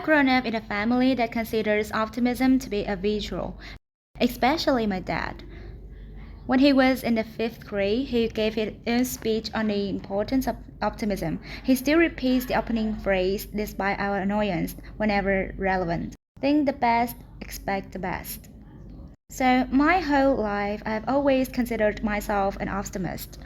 grown up in a family that considers optimism to be a virtue, especially my dad. When he was in the 5th grade, he gave his own speech on the importance of optimism. He still repeats the opening phrase despite our annoyance whenever relevant. Think the best, expect the best. So, my whole life, I've always considered myself an optimist.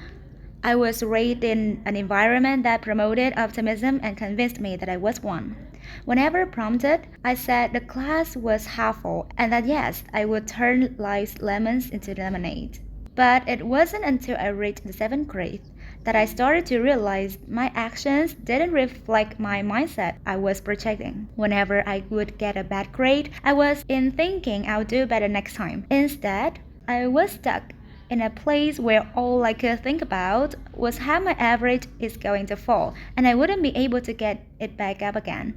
I was raised in an environment that promoted optimism and convinced me that I was one. Whenever prompted, I said the class was half full and that yes, I would turn life's lemons into lemonade. But it wasn't until I reached the 7th grade that I started to realize my actions didn't reflect my mindset I was projecting. Whenever I would get a bad grade, I was in thinking I'll do better next time. Instead, I was stuck in a place where all I could think about was how my average is going to fall and I wouldn't be able to get it back up again.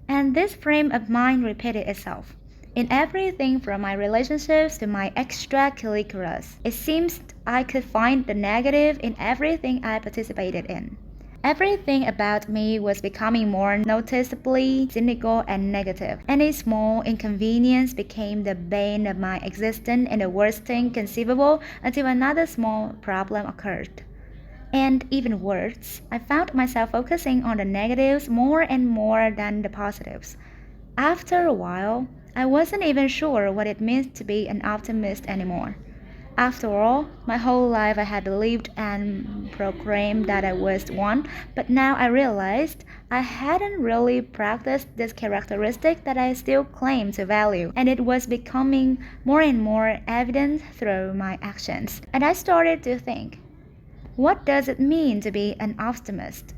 And this frame of mind repeated itself. In everything from my relationships to my extracurriculars, it seems I could find the negative in everything I participated in. Everything about me was becoming more noticeably cynical and negative. Any small inconvenience became the bane of my existence and the worst thing conceivable until another small problem occurred. And even worse, I found myself focusing on the negatives more and more than the positives. After a while, I wasn't even sure what it meant to be an optimist anymore. After all, my whole life I had believed and proclaimed that I was one, but now I realized I hadn't really practiced this characteristic that I still claim to value, and it was becoming more and more evident through my actions. And I started to think, what does it mean to be an optimist?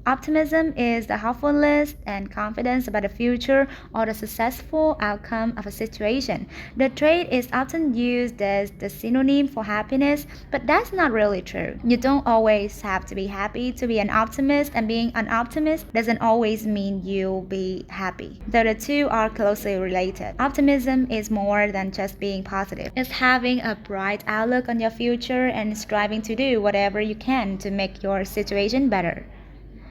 Optimism is the hopefulness and confidence about the future or the successful outcome of a situation. The trait is often used as the synonym for happiness, but that's not really true. You don't always have to be happy to be an optimist, and being an optimist doesn't always mean you'll be happy, though the two are closely related. Optimism is more than just being positive. It's having a bright outlook on your future and striving to do whatever you can to make your situation better.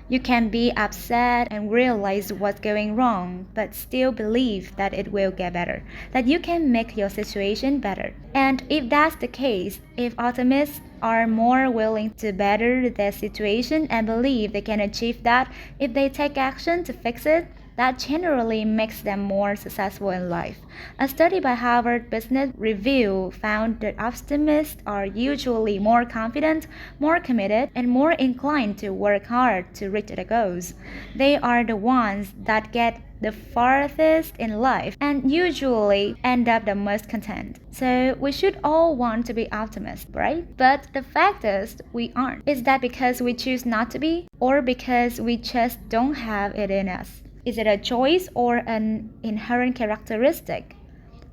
You can be upset and realize what's going wrong, but still believe that it will get better, that you can make your situation better. And if that's the case, if optimists are more willing to better their situation and believe they can achieve that if they take action to fix it, that generally makes them more successful in life. A study by Harvard Business Review found that optimists are usually more confident, more committed, and more inclined to work hard to reach their goals. They are the ones that get the farthest in life and usually end up the most content. So we should all want to be optimists, right? But the fact is, we aren't. Is that because we choose not to be, or because we just don't have it in us? Is it a choice or an inherent characteristic?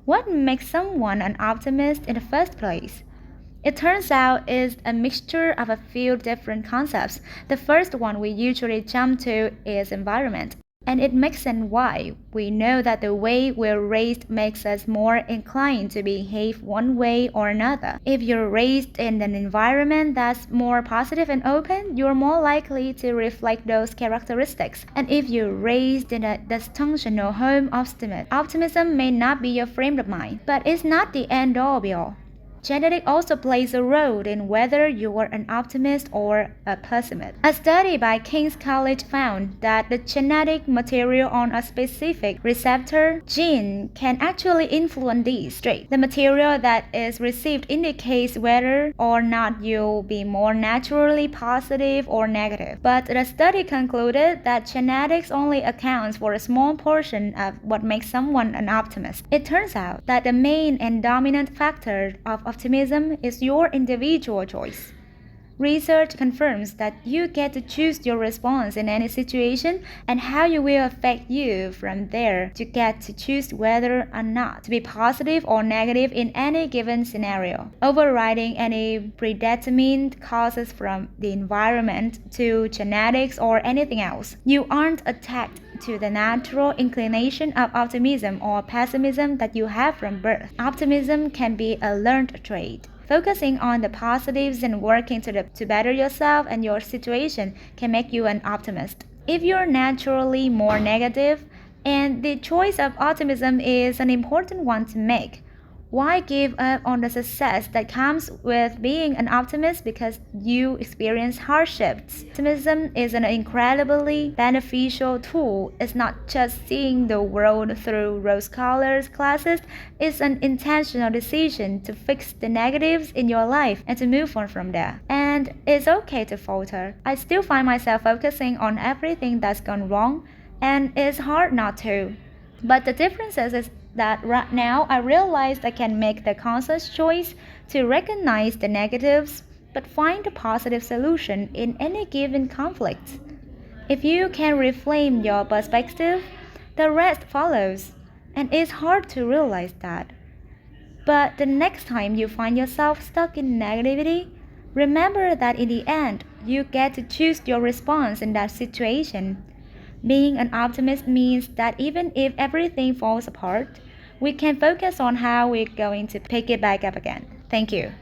What makes someone an optimist in the first place? It turns out it's a mixture of a few different concepts. The first one we usually jump to is environment. And it makes sense why. We know that the way we're raised makes us more inclined to behave one way or another. If you're raised in an environment that's more positive and open, you're more likely to reflect those characteristics. And if you're raised in a dysfunctional home, optimism may not be your frame of mind, but it's not the end-all be-all. Genetics also plays a role in whether you are an optimist or a pessimist. A study by King's College found that the genetic material on a specific receptor gene can actually influence these traits. The material that is received indicates whether or not you'll be more naturally positive or negative. But the study concluded that genetics only accounts for a small portion of what makes someone an optimist. It turns out that the main and dominant factor of optimism is your individual choice. Research confirms that you get to choose your response in any situation and how you will affect you from there. You get to choose whether or not to be positive or negative in any given scenario, overriding any predetermined causes from the environment to genetics or anything else. You aren't attached to the natural inclination of optimism or pessimism that you have from birth. Optimism can be a learned trait. Focusing on the positives and working to better yourself and your situation can make you an optimist. If you're naturally more negative, And the choice of optimism is an important one to make. Why give up on the success that comes with being an optimist because you experience hardships? Optimism is an incredibly beneficial tool. It's not just seeing the world through rose-colored glasses, it's an intentional decision to fix the negatives in your life and to move on from there. And it's okay to falter. I still find myself focusing on everything that's gone wrong, and it's hard not to. But the difference is that right now I realize I can make the conscious choice to recognize the negatives but find a positive solution in any given conflict. If you can reframe your perspective, the rest follows. And it's hard to realize that. But the next time you find yourself stuck in negativity, remember that in the end, you get to choose your response in that situation. Being an optimist means that even if everything falls apart, we can focus on how we're going to pick it back up again. Thank you.